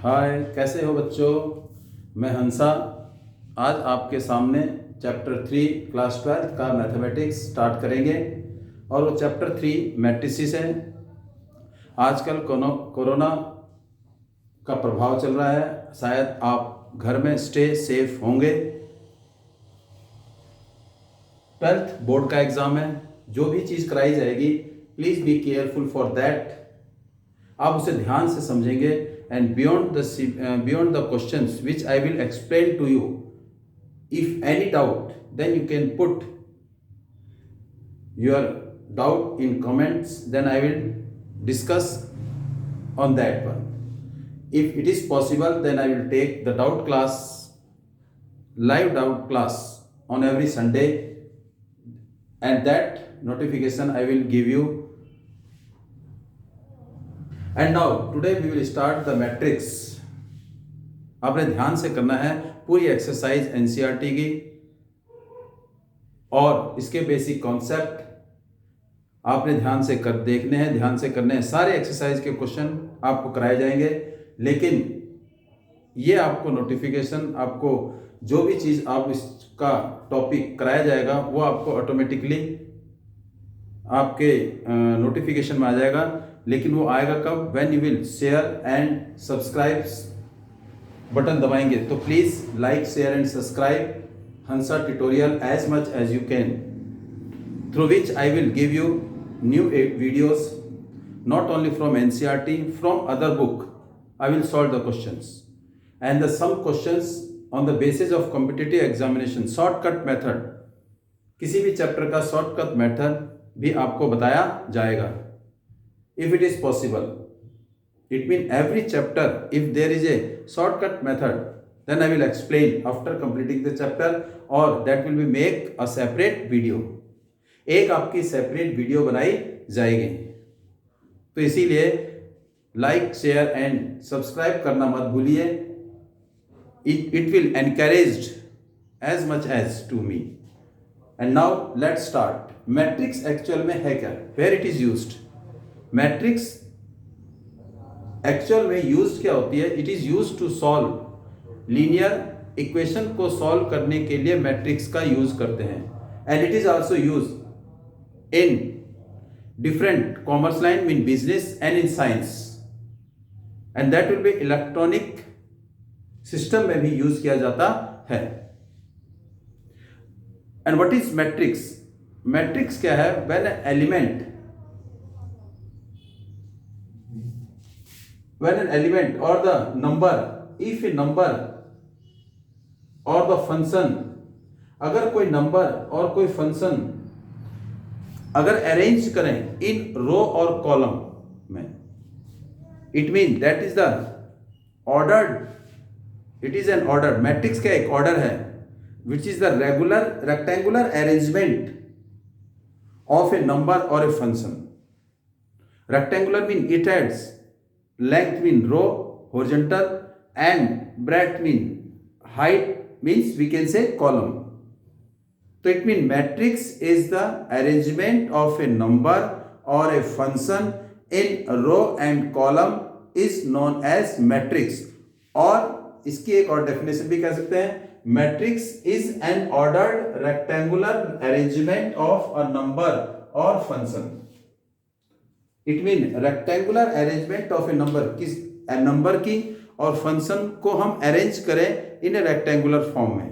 हाय, कैसे हो बच्चों। मैं हंसा आज आपके सामने चैप्टर 3 क्लास 12 का मैथमेटिक्स स्टार्ट करेंगे और वो चैप्टर 3 मैट्रिसेस है। आजकल कोरोना का प्रभाव चल रहा है, शायद आप घर में स्टे सेफ होंगे। 12th बोर्ड का एग्ज़ाम है, जो भी चीज़ कराई जाएगी please be careful for that. आप उसे ध्यान से समझेंगे and beyond the questions which I will explain to you. If any doubt, then you can put your doubt in comments, then I will discuss on that one. If it is possible, then I will take the doubt class, live doubt class on every Sunday, and that notification I will give you. And now today we will start the matrix. आपने ध्यान से करना है पूरी exercise NCERT की और इसके basic concept आपने ध्यान से कर देखने हैं, ध्यान से करने हैं। सारे एक्सरसाइज के क्वेश्चन आपको कराए जाएंगे, लेकिन ये आपको नोटिफिकेशन, आपको जो भी चीज़ आप इसका टॉपिक कराया जाएगा वो आपको ऑटोमेटिकली आपके नोटिफिकेशन में आ जाएगा। लेकिन वो आएगा कब? When you will share and subscribe button दबाएंगे। तो please like, share and subscribe Hansa tutorial as much as you can, through which I will give you new videos not only from NCERT, from other book. I will solve the questions and the some questions on the basis of competitive examination shortcut method, किसी भी chapter का shortcut method भी आपको बताया जाएगा if it is possible. It means every chapter, if there is a shortcut method, then I will explain after completing the chapter, or that will be make a separate video. एक आपकी separate video बनाई जाएगी। तो इसीलिए like, share and subscribe करना मत भूलिए। It will encouraged as much as to me. And now let's start. Matrix actual में है क्या? Where it is used? Matrix actual में यूज क्या होती है? It is use to solve linear equation को सॉल्व करने के लिए मैट्रिक्स का यूज करते हैं। And it is also use in different commerce line, mean business and in science, and that will be electronic system में भी यूज किया जाता है। And what is matrix? Matrix क्या है? When an element or the number, if a number or the function, अगर कोई number और कोई फंक्शन अगर अरेंज करें इन रो और कॉलम में, it mean that is the ordered, it is an order. Matrix का एक ऑर्डर है which is the regular rectangular arrangement of a number और a function. Rectangular mean it has length mean row, horizontal, and breadth mean height, means we can say column. So it means matrix is the arrangement of a number or a function in row and column is known as matrix. और इसकी एक और definition भी कह सकते हैं, matrix is an ordered rectangular arrangement of a number or function. It mean rectangular arrangement of a number, किस number की और फंक्शन को हम अरेंज करें इन रेक्टेंगुलर फॉर्म में।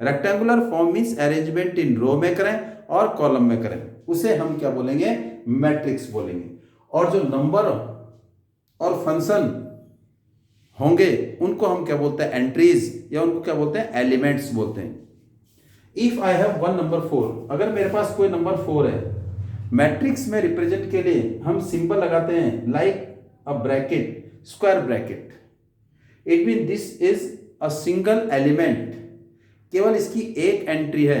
Rectangular form means arrangement in row में करें और कॉलम में करें, उसे हम क्या बोलेंगे? मैट्रिक्स बोलेंगे। और जो नंबर और फंक्शन होंगे उनको हम क्या बोलते हैं? एंट्रीज, या उनको क्या बोलते हैं? एलिमेंट्स बोलते हैं। If I have one number 4, अगर मेरे पास कोई नंबर 4 है, मैट्रिक्स में रिप्रेजेंट के लिए हम सिंबल लगाते हैं like a bracket, square bracket. It mean this is a single element, केवल इसकी एक एंट्री है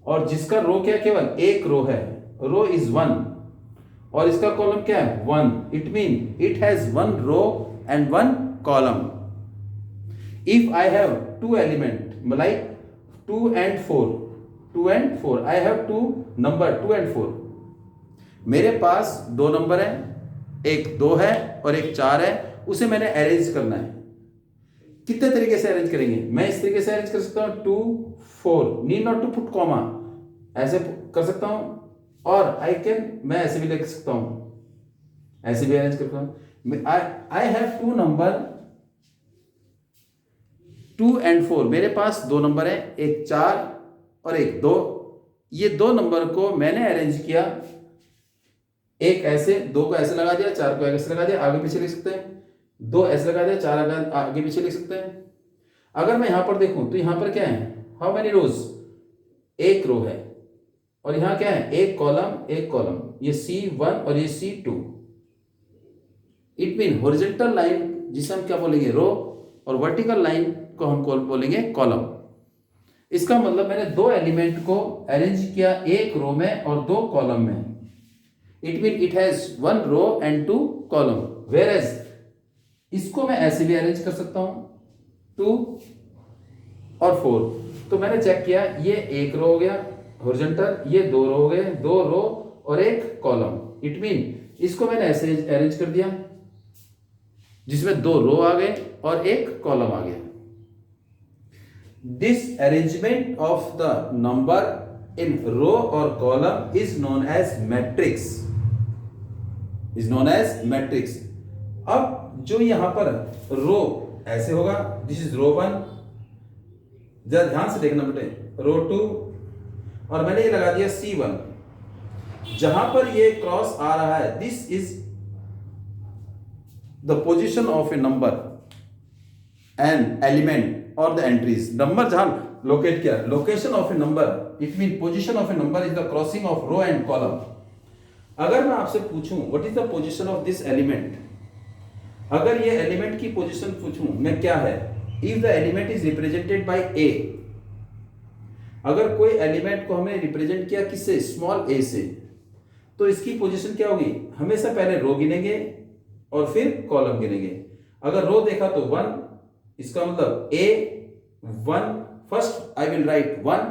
और जिसका रो क्या? केवल एक रो है, रो इज 1, और इसका कॉलम क्या है? 1। It mean it has 1 row and 1 column. If I have 2 element like 2 and 4, I have 2 number 2 and 4। मेरे पास 2 नंबर हैं एक 2 है और एक 4 है, उसे मैंने अरेंज करना है। कितने तरीके से अरेंज करेंगे? मैं इस तरीके से अरेंज कर सकता हूं 2 4, need not to put comma, ऐसे कर सकता हूं, और मैं ऐसे भी लिख सकता हूं, ऐसे भी अरेंज करता हूं। आई हैव 2 नंबर 2 and 4, मेरे पास 2 नंबर है, एक 4 और एक 2। ये 2 नंबर को मैंने अरेंज किया, एक ऐसे, 2 को ऐसे लगा दिया, 4 को ऐसे लगा दिया, आगे पीछे लिख सकते हैं, 2 ऐसे लगा दिया, 4 आगे पीछे लिख सकते हैं। अगर मैं यहां पर देखूं तो यहां पर क्या है, हाउ मेनी रोज, एक रो है, और यहां क्या है, एक कॉलम, ये C1 और ये C2। It mean horizontal line जिसे हम क्या बोलेंगे, रो, और वर्टिकल लाइन को हम बोलेंगे कॉलम। इसका मतलब मैंने 2 एलिमेंट को अरेंज किया, एक रो में और 2 कॉलम में। It mean it has 1 row and 2 column. Whereas इसको मैं ऐसे भी अरेंज कर सकता हूं, 2 और 4। तो मैंने चेक किया, ये एक रो हो गया हॉरिजॉन्टल, ये 2 रो हो गए, 2 रो और एक कॉलम। इट मीन इसको मैंने ऐसे अरेंज कर दिया जिसमें 2 रो आ गए और एक कॉलम आ गया। This arrangement of the number in row और column is known as matrix, अब जो यहां पर रो ऐसे होगा, दिस इज रो 1, जरा ध्यान से देखना बेटे, रो 2, और मैंने ये लगा दिया C1। जहां पर ये क्रॉस आ रहा है, this is the position of a number an element और द एंट्रीज। नंबर जहां लोकेट किया, location of a number, it mean position of a number is the crossing of row and column. अगर मैं आपसे पूछूं what is the position of this element, अगर ये element की पोजीशन पूछूं मैं, क्या है, if the element is represented by A, अगर कोई एलिमेंट को हमने रिप्रेजेंट किया किससे, स्मॉल a से, तो इसकी पोजीशन क्या होगी, हमेशा पहले रो गिनेंगे और फिर कॉलम गिनेंगे। अगर रो देखा तो 1, इसका मतलब A1, first I will write 1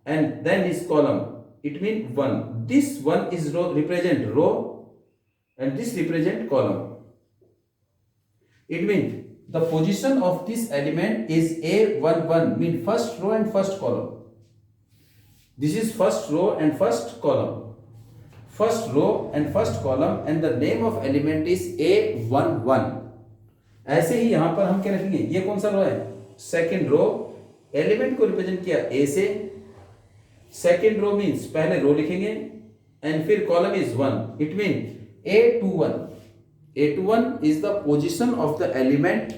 and then is column, it mean 1, this 1 is row, represent row and this represent column. It means the position of this element is A11, mean first row and first column. This is first row and first column. First row and first column, and the name of element is A11. ऐसे ही यहां पर हम क्या रखेंगे, ये कौन सा रो है, सेकेंड रो, एलिमेंट को रिप्रेजेंट किया A से, सेकेंड रो मीन्स पहले रो लिखेंगे एंड फिर column is 1, it mean A21. A21 is the position of the element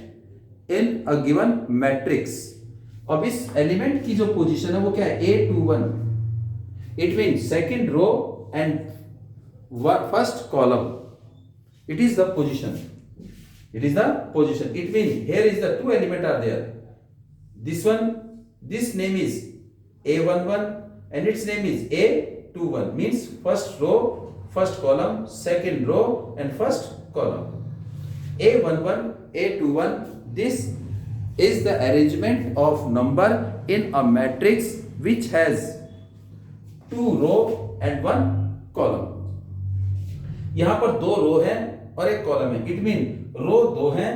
in a given matrix. अब इस एलिमेंट की जो पोजीशन है वो क्या है, A21, it mean second row and first column, it is the position, it mean here is the 2 element are there, this name is A11 and its name is A21, means first row, first column, second row and first column. A11, A21, this is the arrangement of number in a matrix which has 2 row and 1 column. यहां पर 2 रो है और एक column है, it mean रो 2 है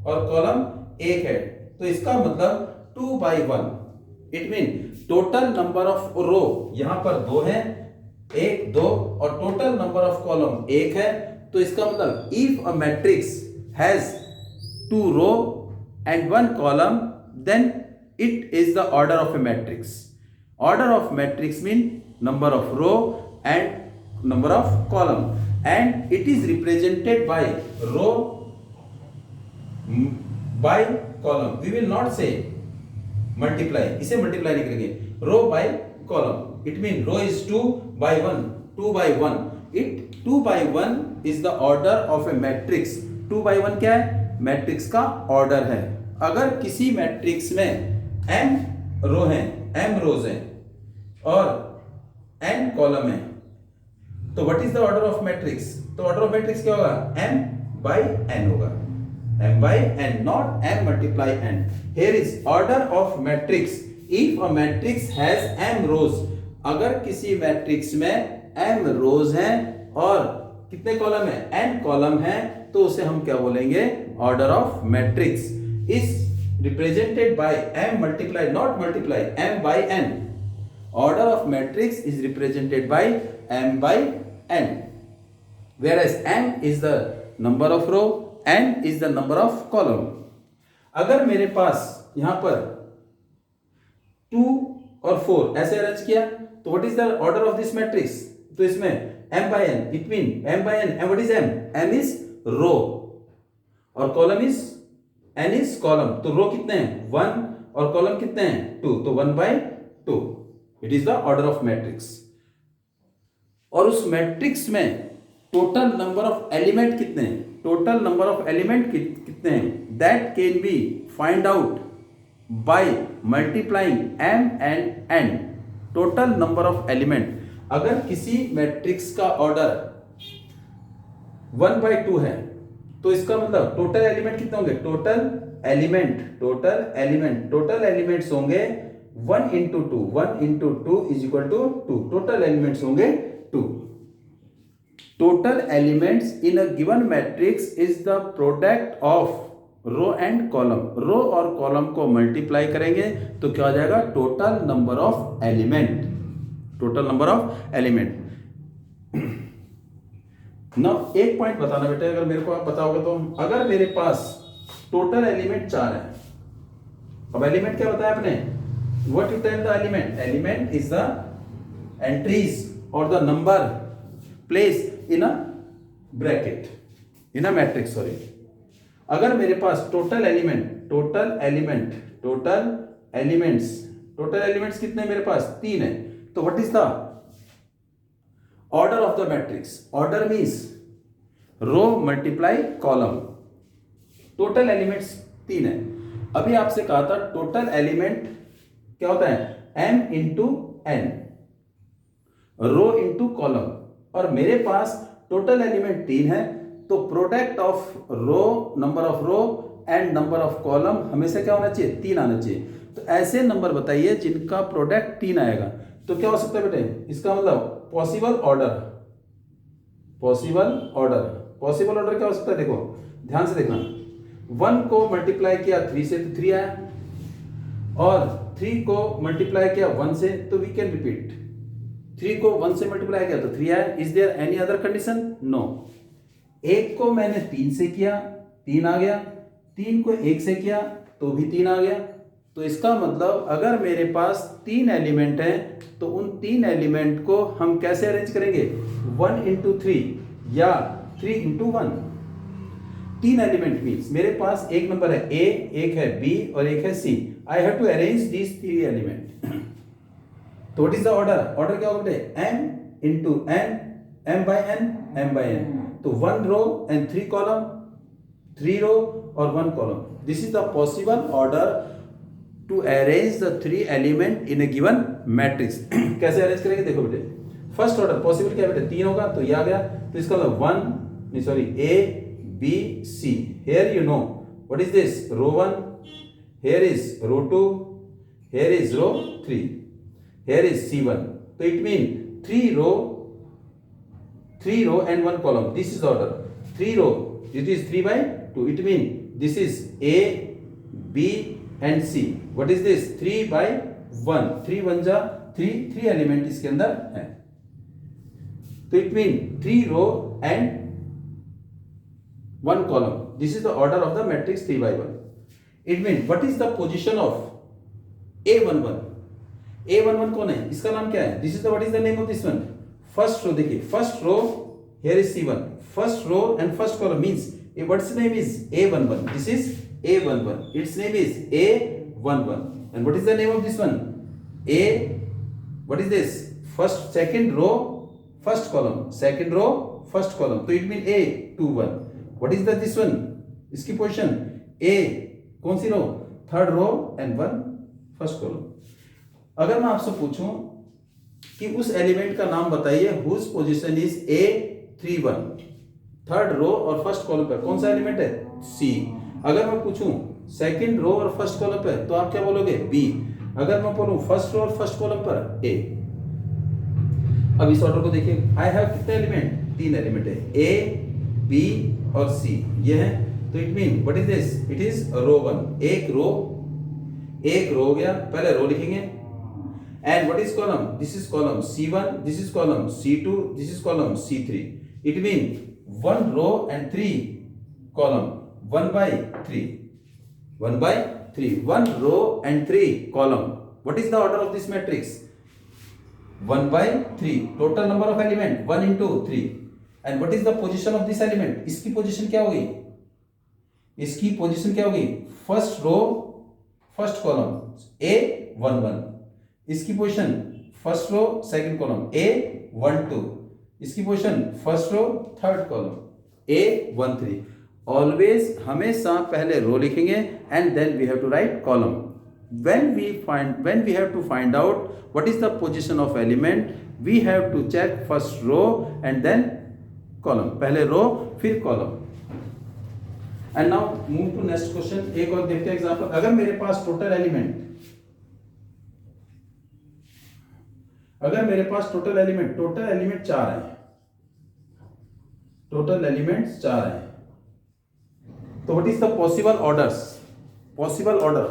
और column 1 है, तो इसका मतलब 2 by 1, it mean total number of row यहां पर 2 है, 1 2, और टोटल नंबर ऑफ कॉलम 1 है। तो इसका मतलब if a matrix has 2 row and 1 column, then it is the order of a matrix. Order of matrix mean number of row and number of column, and it is represented by row by column. We will not say multiply, इसे multiply नहीं करेंगे, row by column, it mean row is 2 by 1, 2 by 1, it 2 by 1 is the order of a matrix. 2 by 1 क्या है, matrix का order है। अगर किसी matrix में m रो हैं, m रोज हैं और n कॉलम है, तो what is the order of matrix, तो ऑर्डर ऑफ मैट्रिक्स क्या होगा, m by n होगा, m by n, not m multiply n. Here is order of matrix. If a matrix has m rows, अगर किसी matrix में m रोज हैं और कितने कॉलम है, n कॉलम है, तो उसे हम क्या बोलेंगे, order of matrix is represented bye m multiply, not multiply, m by n. Order of matrix is represented by m by n, whereas m is the number of row, n is the number of column. अगर मेरे पास यहां पर 2 और 4 ऐसे arrange किया, तो what is the order of this matrix, तो इसमें m by n, it mean m by n, and what is m, m is row और column is n is column, तो रो कितने हैं 1 और कॉलम कितने हैं 2, तो 1 by 2, it is the order of matrix. और उस मैट्रिक्स में टोटल नंबर ऑफ एलिमेंट कितने हैं, टोटल नंबर ऑफ एलिमेंट कितने हैं, that can be find out by multiplying m and n. Total number of element, अगर किसी मैट्रिक्स का ऑर्डर 1 by 2 है, तो इसका मतलब टोटल एलिमेंट कितने होंगे, टोटल एलिमेंट्स होंगे 1 into 2, 1 into 2 is equal to 2. Total elements होंगे 2. Total elements in a given matrix is the product of row and column. Row और कॉलम को मल्टीप्लाई करेंगे तो क्या हो जाएगा, total number of element, total number of element. ना एक पॉइंट बताना बेटे, अगर मेरे को आप पता होगा तो, अगर मेरे पास टोटल एलिमेंट 4 है, अब एलिमेंट क्या बताया आपने, what you tell the element is the entries or the number placed in a bracket in a matrix, sorry. अगर मेरे पास टोटल एलिमेंट्स कितने मेरे पास 3 है, तो what is the order of the matrix, order means row multiply column. Total elements 3 है. अभी आपसे कहा था टोटल एलिमेंट क्या होता है, m into n, row into column, और मेरे पास टोटल एलिमेंट 3 है, तो product of row, number of row and number of column हमेशा क्या होना चाहिए, 3 आना चाहिए. तो ऐसे नंबर बताइए जिनका प्रोडक्ट 3 आएगा, तो क्या हो सकता है बेटे, इसका मतलब पॉसिबल ऑर्डर क्या हो सकता है, देखो ध्यान से देखना, 1 को मल्टीप्लाई किया 3 से तो 3 आया, और 3 को मल्टीप्लाई किया 1 से, तो वी कैन रिपीट, 3 को 1 से मल्टीप्लाई किया तो 3 आया. Is there any other condition, no. 1 को मैंने 3 से किया 3 आ गया, 3 को 1 से किया तो भी 3 आ गया. तो इसका मतलब अगर मेरे पास 3 एलिमेंट हैं, तो उन 3 एलिमेंट को हम कैसे अरेंज करेंगे, 1 into 3 या 3 into 1. 3 एलिमेंट मीन्स मेरे पास एक नंबर है A, एक है B और एक है C. I have to arrange these 3 element. तो what is the order, order क्या होगा, m into n, m by n. तो 1 रो एंड 3 कॉलम, 3 रो और 1 column. This is the possible order to arrange the 3 element in a given matrix. कैसे arrange करेंगे, देखो बेटे, first order possible क्या बेटे, 3 होगा तो ये आ गया, तो इसका मतलब A B C. Here you know what is this, row 1, here is row 2, here is row 3, here is C1. So it means 3 row and 1 column. This is the order. 3 row, it is 3 by 2. It means this is A, B and C. What is this, 3 by 1. 3 1 जा 3 element इसके अंदर है. तो it means 3 row and 1 column. This is the order of the matrix 3 by 1. It means what is the position of A11? A11 कौन है, इसका नाम क्या है, this is the, what is the name of this one, first row. देखिए first row, here is C1, first row and first column means what's name is A11. This is A11. Its name is A11. And what is the name of this one, A, what is this, first second row first column, second row first column. तो it means A21. What is the this one, इसकी position A, कौन सी row, third row and 1 first column. अगर मैं आपसे पूछूं कि उस एलिमेंट का नाम बताइए whose position is A31, third row और फर्स्ट कॉलम पर कौन सा एलिमेंट है, C. अगर मैं पूछूं सेकंड रो और फर्स्ट कॉलम पर, तो आप क्या बोलोगे, B. अगर मैं बोलूं फर्स्ट रो और फर्स्ट कॉलम पर, A. अब इस ऑर्डर को देखिए, आई हैव कितने एलिमेंट, तीन एलिमेंट है, ए बी और सी, ये है। तो it mean what is this, it is row one, एक रो हो गया, पहले रो लिखेंगे। And what is column, this is column C1, this is column C2, this is column C3। It mean one row and three column, 1/3, 1/3, one row and three column. What is the order of this matrix, 1/3, total number of element 1 into 3। And what is the position of this element, इसकी position क्या होगी, इसकी position क्या होगी, first row first column A11, इसकी position first row second column A12, इसकी position first row third column A13। Always हमेशा पहले रो लिखेंगे and then we have to write column. when we have to find out what is the position of element, we have to check first row and then column, पहले row फिर column. And now move to next question, एक और देखते हैं example. अगर मेरे पास total element total element 4 है, टोटल एलिमेंट्स 4 है, तो what is the possible orders, possible order,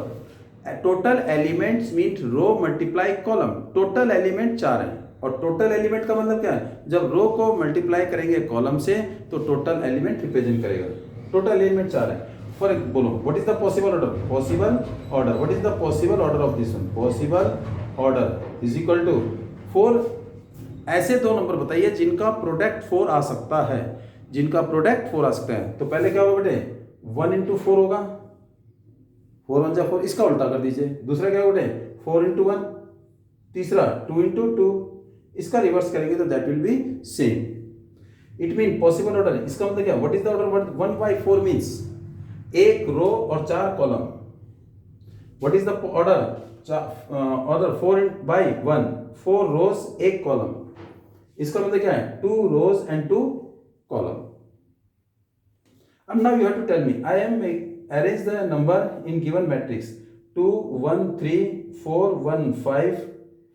total elements mean row multiply column. Total element 4 है और टोटल एलिमेंट का मतलब क्या है, जब रो को मल्टीप्लाई करेंगे कॉलम से तो टोटल एलिमेंट रिप्रेजेंट करेगा। टोटल एलिमेंट 4 है। फॉर बोलो what is the possible order, possible order, what is the possible order of this one, possible order is equal to 4। ऐसे दो नंबर बताइए जिनका प्रोडक्ट 4 आ सकता है, जिनका प्रोडक्ट 4 आ सकता है। तो पहले क्या होगा बेटे, 1 into 4 होगा, 4 1 जा 4, इसका उल्टा कर दीजिए। दूसरा क्या होगा बेटे, 4 into 1, तीसरा 2 into 2, इसका रिवर्स करेंगे तो that will be same. It mean possible order, इसका मतलब क्या, what is the order, 1/4 means एक रो और 4 column. What is the order, order 4/1, 4 rows एक कॉलम, इसका मतलब क्या है, 2 रोज एंड 2 कॉलम। अब now you have to tell me, I am arrange the number in given matrix 2 1 3 4 1 5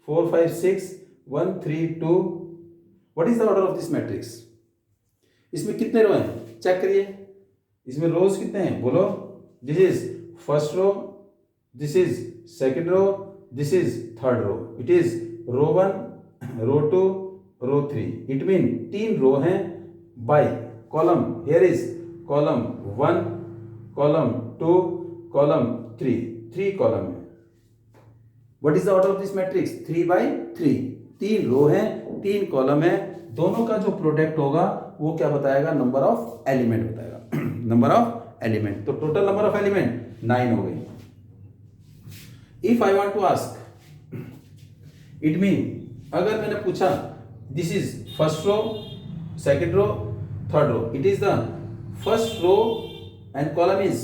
4 5 6 1 3 2। what is the order of this matrix, इसमें कितने रो हैं check करिए, इसमें रोज कितने हैं बोलो। This is first row, this is second row, this is third row, it is row 1 row 2 row 3। It mean 3 row हैं by column, here is column 1 column 2 column 3 column है। What is the order of this matrix, 3/3, 3 row हैं 3 column है, दोनों का जो product होगा वो क्या बताएगा, नंबर ऑफ एलिमेंट बताएगा, नंबर ऑफ एलिमेंट। तो टोटल नंबर ऑफ एलिमेंट 9 हो गई। If I want to ask, it mean अगर मैंने पूछा this is first row second row third row, it is the first row and column is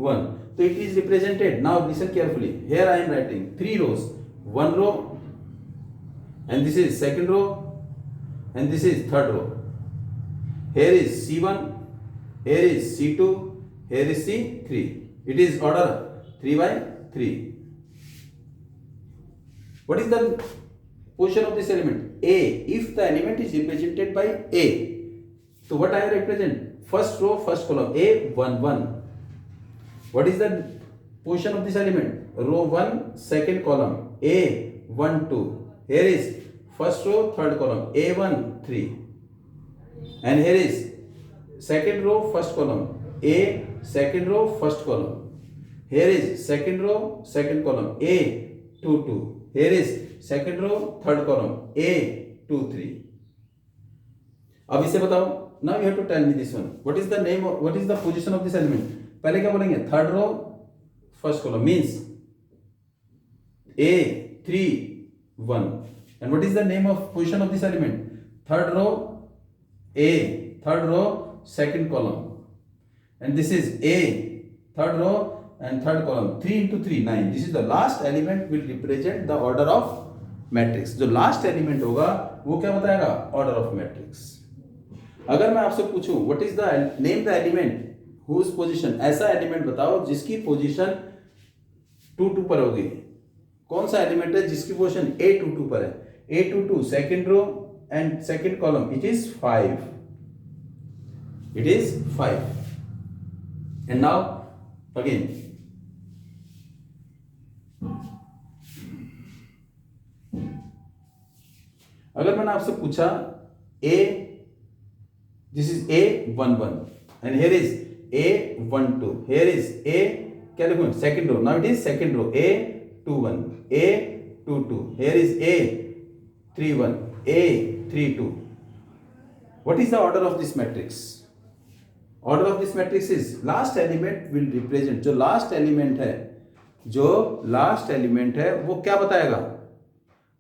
1, so it is represented, now listen carefully, here I am writing 3 rows, 1 row and this is second row and this is third row, here is C1, here is C2, here is C3, it is order 3/3। what is the position of this element, A, if the element is represented by A, so what I represent, first row first column A11। what is the position of this element, row 1 second column A12, here is first row third column A13 and here is second row first column A second row first column, here is second row second column A22, here is second row third column A23। अब इसे बताओ, now you have to tell me this one, what is the name of, what is the position of this element। पहले क्या बोलेंगे, third row first column means A31 and what is the name of position of this element, third row A, third row second column and this is A, third row and third column, 3 into 3 9, this is the last element will represent the order of matrix। जो last element होगा वो क्या बताएगा, order of matrix. अगर मैं आपसे पूछूं what is the name the element whose position, ऐसा एलिमेंट बताओ जिसकी पोजीशन 2 2 पर होगी। कौन सा एलिमेंट है जिसकी पोजीशन A22 पर है, A22 second row and second column, it is 5. It is 5. And now again, अगर मैंने आपसे पूछा a, this is A11 and here is A12, here is A, क्या लिखूं, second row, now it is second row, A21, A22, here is A31, A32. What is the order of this matrix? Order of this matrix is last element will represent, जो last element है वो क्या बताएगा,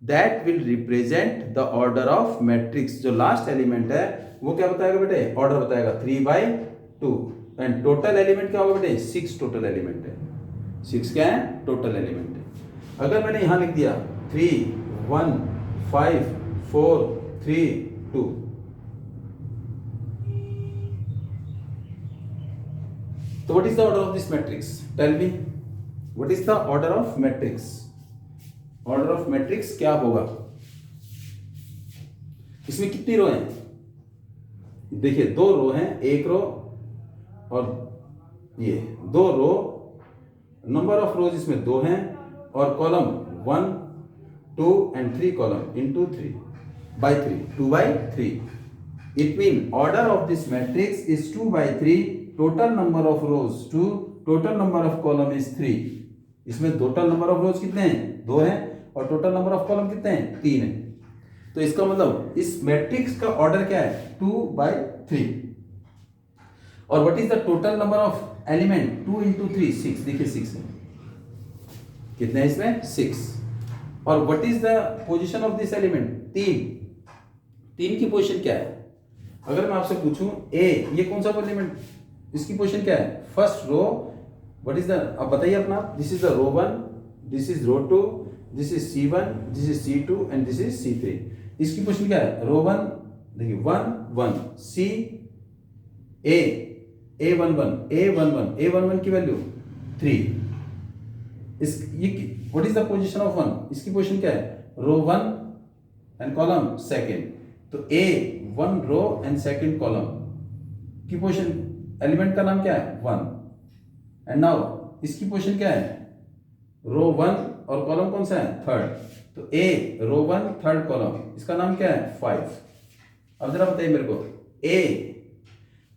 that will represent the order of matrix. जो last element है वो क्या बताएगा बेटे, order बताएगा 3/2 and total element क्या होगा बेटे, 6 total element है, 6 क्या है, total element है। अगर मैंने यहां लिख दिया 3 1 5 4 3 2, so what is the order of this matrix? Tell me, what is the order of matrix? Order of matrix क्या होगा? इसमें कितनी रो हैं? देखिए 2 रो हैं, 1 रो और ये 2 रो, नंबर ऑफ रोज इसमें 2 हैं और column 1 2 and 3 column into 3 by 3, 2/3. It means order of this matrix is 2/3. Total number of rows 2, total number of column is 3. इसमें total number of rows कितने हैं, 2 हैं और total number of column कितने हैं, 3 हैं। तो इसका मतलब इस मैट्रिक्स का ऑर्डर क्या है, 2/3। और what is the total number of element, 2 into 3 6, देखिए 6 है, कितने हैं इसमें, 6। और what is the position of this element, 3 की पोजीशन क्या है? अगर मैं आपसे पूछूं ए, ये कौन सा एलिमेंट, इसकी पोजीशन क्या है, first row, what is the, अब बताइए अपना, this is the row 1, this is row 2, this is C1, this is C2 and this is C3। इसकी पोजीशन क्या है, रो 1, देखिए 1 1 C A11 की वैल्यू 3। इस ये what is the position of 1, इसकी पोजीशन क्या है, रो 1 एंड कॉलम सेकंड, तो A1 row and second column की पोजीशन, एलिमेंट का नाम क्या है, 1। एंड नाउ इसकी पोजीशन क्या है, रो 1 और कॉलम कौन सा है, थर्ड, तो A रो 1 थर्ड कॉलम, इसका नाम क्या है, 5। अब जरा बताइए मेरे को, A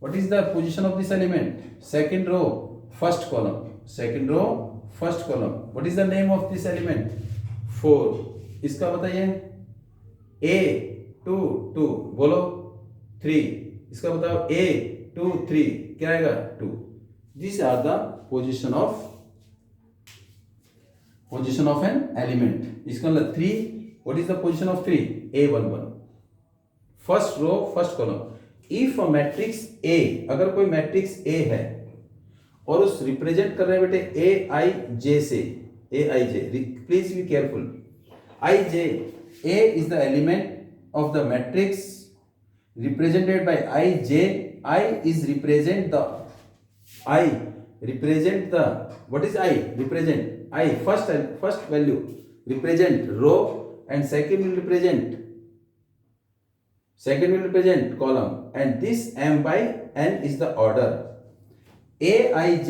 what is the position of this element, second row first column, second row first column, what is the name of this element, 4। इसका बताइए, A2 2 बोलो 3, इसका बताओ A2 3 क्या आएगा, 2। This are the position of an element. इसका मतलब 3, what is the position of 3, A11 first row first column. If a matrix A, अगर कोई मैट्रिक्स A है और उस रिप्रेजेंट कर रहे हैं बेटे Aij से, Aij, please be careful, A is the element of the matrix represented by Ij. I represent the, what is I represent, I first value represent row and second will represent column, and this M by N is the order. Aij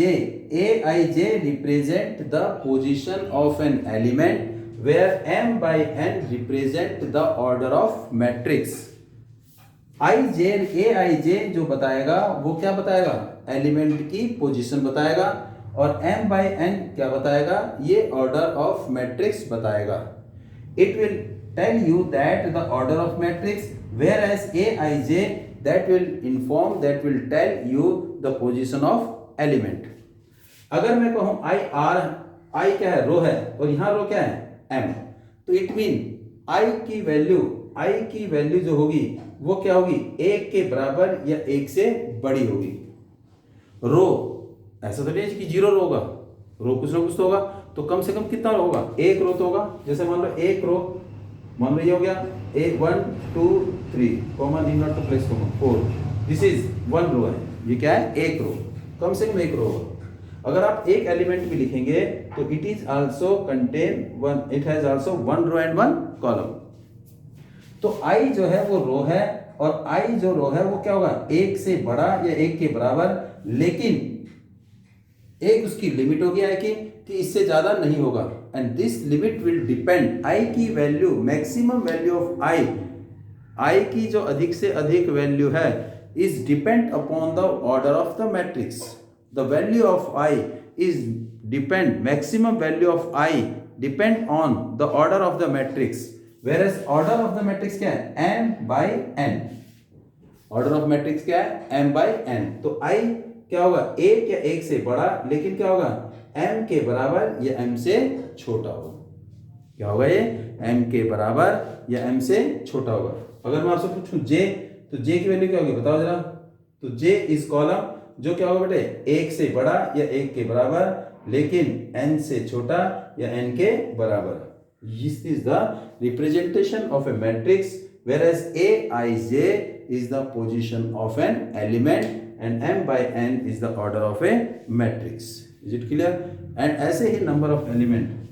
represent the position of an element where M by N represent the order of matrix. Aij जो बताएगा वो क्या बताएगा, element की position बताएगा, और M by N क्या बताएगा, ये ऑर्डर ऑफ मैट्रिक्स बताएगा। It will tell you that the order of matrix, whereas Aij that will tell you the position of element. अगर मैं कहूं I क्या है, रो है, और यहां रो क्या है, M, तो इट मीन I की वैल्यू जो होगी वो क्या होगी, 1 के बराबर या 1 से बड़ी होगी। रो ऐसा तो नहीं कि 0 रो होगा, रो कुछ ना कुछ तो होगा, तो कम से कम कितना रो होगा, 1 रो तो होगा। जैसे मान लो 1 रो, मान लो ये हो गया 1 2 3 comma, need not to place comma, 4, this is 1 row है, ये क्या है, 1 रो, कम से कम 1 रो होगा। अगर आप एक एलिमेंट भी लिखेंगे तो it has also 1 row and 1 column. तो आई जो है वो रो है, और आई जो रो है वो क्या होगा, एक से बड़ा या एक के बराबर, लेकिन एक उसकी लिमिट होगी आई की कि इससे ज्यादा नहीं होगा। And this limit will depend, I की value, maximum value of I, I की जो अधिक से अधिक वैल्यू है, is depend upon the order of the matrix. The value of I is depend, maximum value of I depend on the order of the matrix. Where order of the matrix क्या है, m by n। Order of matrix क्या है, m by n। तो i क्या होगा, एक या एक से बड़ा, लेकिन क्या होगा, m के बराबर या m से छोटा होगा। क्या होगा ये, m के बराबर या m से छोटा होगा। अगर मैं आपसे पूछूं j, तो j की वैल्यू क्या होगी बताओ जरा। तो j इज कॉलम जो क्या होगा बेटे, एक से बड़ा या एक के बराबर, लेकिन n से छोटा या n के बराबर। This is the representation of a matrix, whereas aij is the position of an element and m by n is the order of a matrix. Is it clear? And ऐसे ही number of element